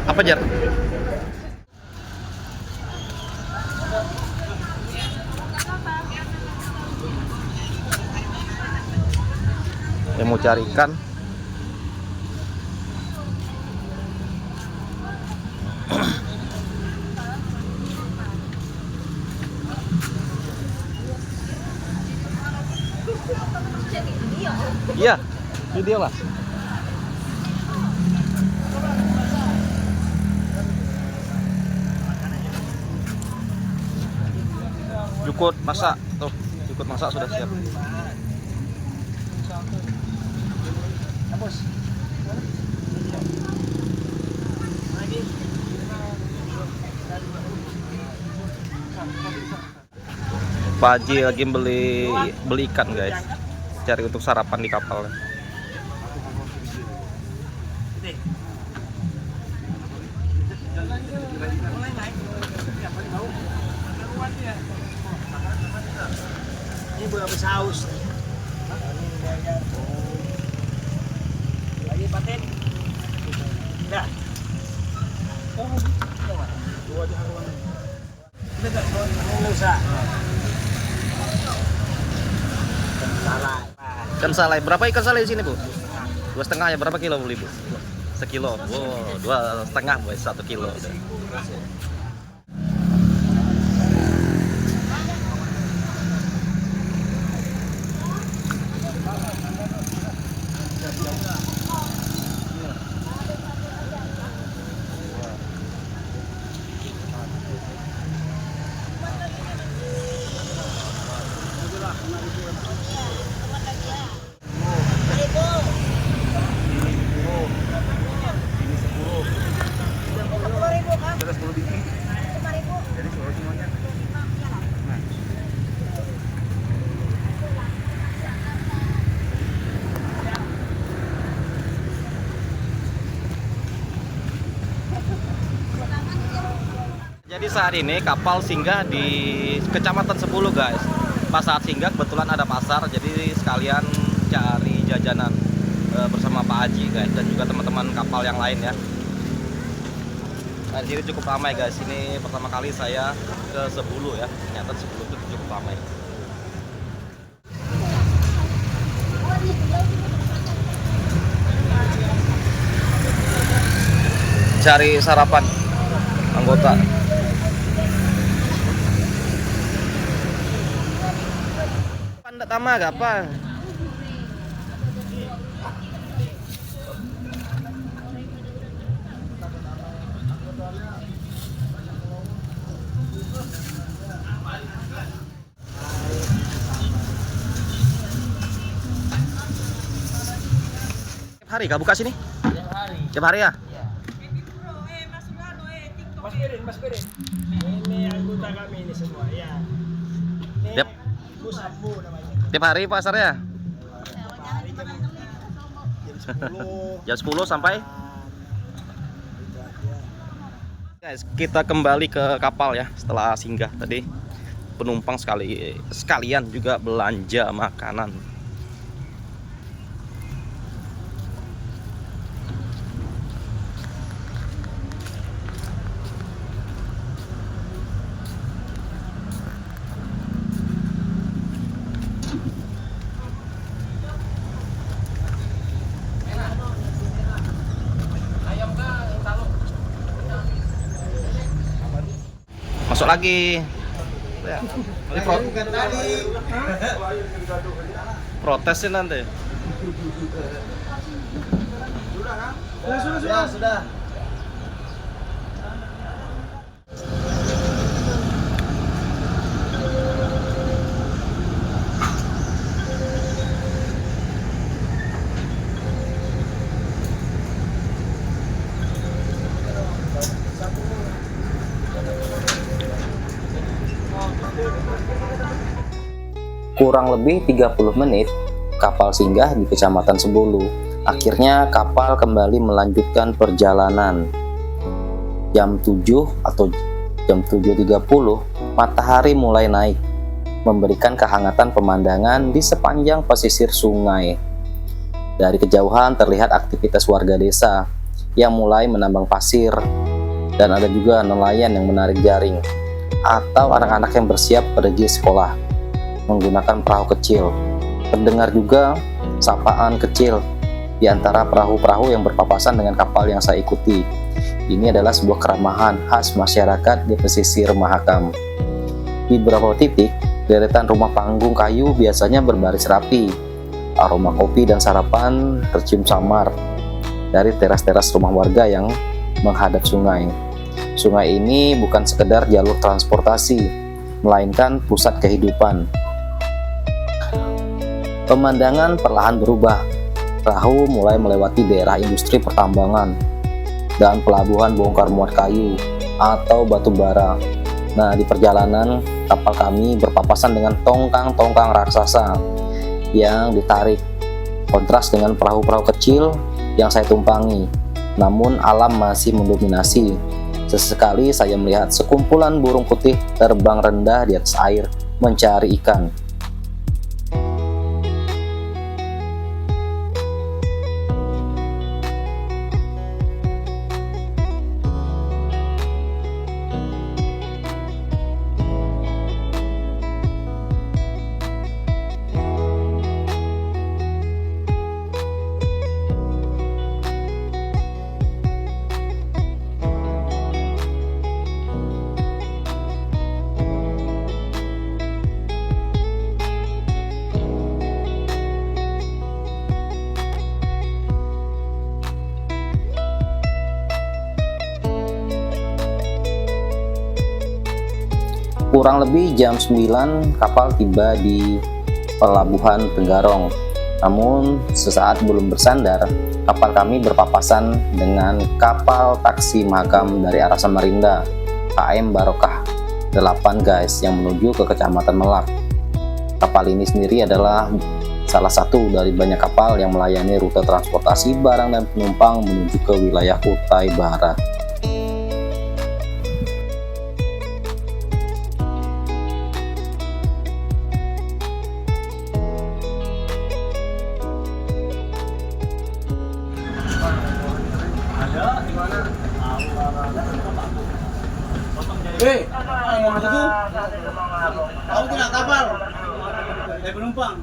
Apa Jar? Yang mau cari ikan. Iya, video lah. Jukut masak tuh, jukut masak sudah siap. Pak Haji lagi beli ikan guys, cari untuk sarapan di kapal. Ini buat saus. Lagi paten. Dah. Dua di haruan. Udah enggak mau usah. Ikan salai, berapa ikan salai di sini Bu? 2,5 ya, berapa kilo beli Bu? Sekilo, wow, 2,5 boy, 1 kilo. Jadi saat ini kapal singgah di Kecamatan Sebulu guys. Pas saat singgah kebetulan ada pasar, jadi sekalian cari jajanan bersama Pak Haji guys dan juga teman-teman kapal yang lain ya. Nah, di sini cukup ramai guys. Ini pertama kali saya ke Sebulu ya. Ternyata Sebulu itu cukup ramai. Cari sarapan anggota. Nggak tama gak apa? Tiap hari gak buka sini? Tiap hari. Tiap hari ya? Iya. Mas Pirin. Ini anggota kami ini semua, ya. Ini Yep. Bu Sapu namanya. Tiap hari pasarnya? Tiap hari jam 10. Jam 10 sampai? Guys, kita kembali ke kapal ya setelah singgah tadi. Penumpang sekalian juga belanja makanan. Masuk lagi. Ya. Ini protesin nanti. Sudah. Kurang lebih 30 menit, kapal singgah di Kecamatan Sebulu. Akhirnya kapal kembali melanjutkan perjalanan. Jam 7 atau jam 7.30, matahari mulai naik, memberikan kehangatan pemandangan di sepanjang pesisir sungai. Dari kejauhan terlihat aktivitas warga desa yang mulai menambang pasir, dan ada juga nelayan yang menarik jaring, atau anak-anak yang bersiap pergi sekolah menggunakan perahu kecil. Terdengar juga sapaan kecil di antara perahu-perahu yang berpapasan dengan kapal yang saya ikuti. Ini adalah sebuah keramahan khas masyarakat di pesisir Mahakam. Di beberapa titik, deretan rumah panggung kayu biasanya berbaris rapi. Aroma kopi dan sarapan tercium samar dari teras-teras rumah warga yang menghadap sungai. Sungai ini bukan sekedar jalur transportasi, melainkan pusat kehidupan. Pemandangan perlahan berubah. Perahu mulai melewati daerah industri pertambangan dan pelabuhan bongkar muat kayu atau batu bara. Nah, di perjalanan kapal kami berpapasan dengan tongkang-tongkang raksasa yang ditarik. Kontras dengan perahu-perahu kecil yang saya tumpangi. Namun alam masih mendominasi. Sesekali saya melihat sekumpulan burung putih terbang rendah di atas air mencari ikan. Kurang lebih jam 9 kapal tiba di pelabuhan Tenggarong. Namun sesaat belum bersandar, kapal kami berpapasan dengan kapal taksi Mahakam dari arah Samarinda, KM Barokah 8 guys, yang menuju ke Kecamatan Melak. Kapal ini sendiri adalah salah satu dari banyak kapal yang melayani rute transportasi barang dan penumpang menuju ke wilayah Kutai Barat. Itu aku tidak kapal penumpang.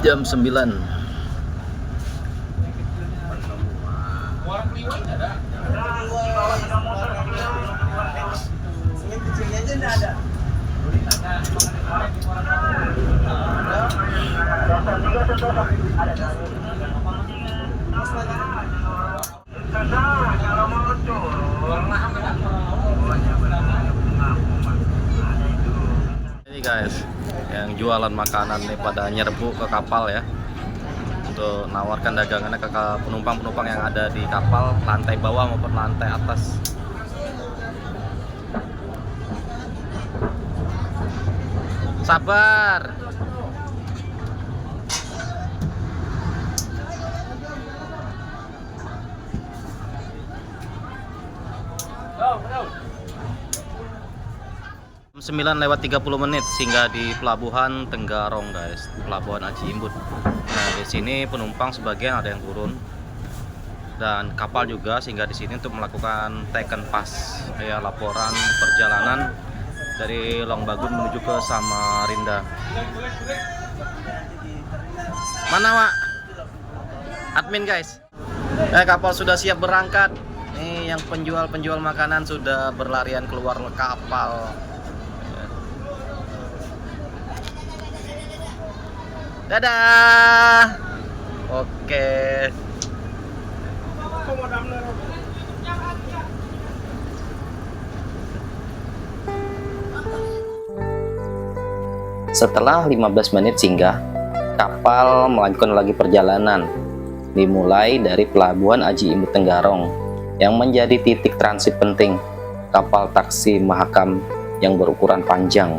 Jam 9. Ini guys, yang jualan makanan nih pada nyerbu ke kapal ya, untuk nawarkan dagangannya ke penumpang-penumpang yang ada di kapal lantai bawah maupun lantai atas. Sabar. Jam 9:30 singgah di pelabuhan Tenggarong guys, pelabuhan Aji Imbut. Nah, di sini penumpang sebagian ada yang turun dan kapal juga singgah di sini untuk melakukan taken pass, ya, laporan perjalanan dari Longbagun menuju ke Samarinda. Mana Wak? Admin guys. Kapal sudah siap berangkat. Nih yang penjual-penjual makanan sudah berlarian keluar kapal. Dadah. Oke. Setelah 15 menit singgah, kapal melanjutkan lagi perjalanan. Dimulai dari pelabuhan Aji Imbut Tenggarong yang menjadi titik transit penting kapal taksi Mahakam yang berukuran panjang.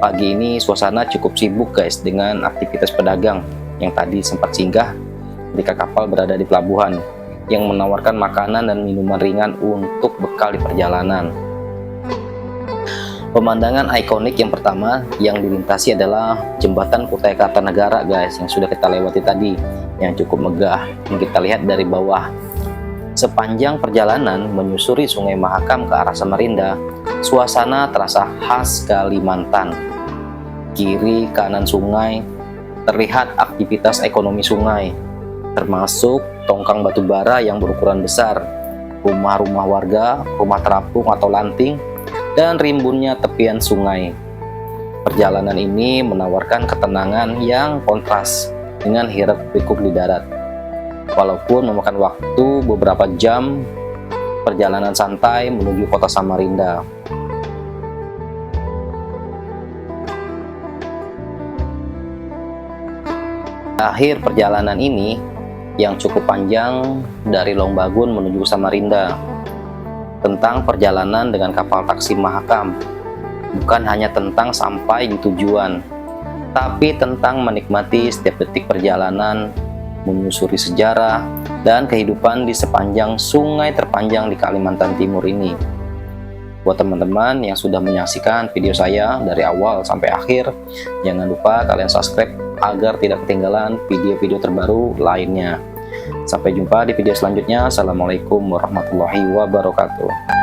Pagi ini suasana cukup sibuk guys dengan aktivitas pedagang yang tadi sempat singgah ketika kapal berada di pelabuhan yang menawarkan makanan dan minuman ringan untuk bekal di perjalanan. Pemandangan ikonik yang pertama yang dilintasi adalah jembatan Kutai Kartanegara guys, yang sudah kita lewati tadi, yang cukup megah yang kita lihat dari bawah. Sepanjang perjalanan menyusuri Sungai Mahakam ke arah Samarinda, suasana terasa khas Kalimantan. Kiri kanan sungai terlihat aktivitas ekonomi sungai, termasuk tongkang batu bara yang berukuran besar, rumah-rumah warga, rumah terapung atau lanting, dan rimbunnya tepian sungai. Perjalanan ini menawarkan ketenangan yang kontras dengan hiruk-pikuk di darat. Walaupun memakan waktu beberapa jam perjalanan santai menuju kota Samarinda. Akhir perjalanan ini yang cukup panjang dari Longbagun menuju Samarinda, tentang perjalanan dengan kapal taksi Mahakam. Bukan hanya tentang sampai di tujuan, tapi tentang menikmati setiap detik perjalanan, menyusuri sejarah dan kehidupan di sepanjang sungai terpanjang di Kalimantan Timur ini. Buat teman-teman yang sudah menyaksikan video saya dari awal sampai akhir, jangan lupa kalian subscribe agar tidak ketinggalan video-video terbaru lainnya. Sampai jumpa di video selanjutnya. Assalamualaikum warahmatullahi wabarakatuh.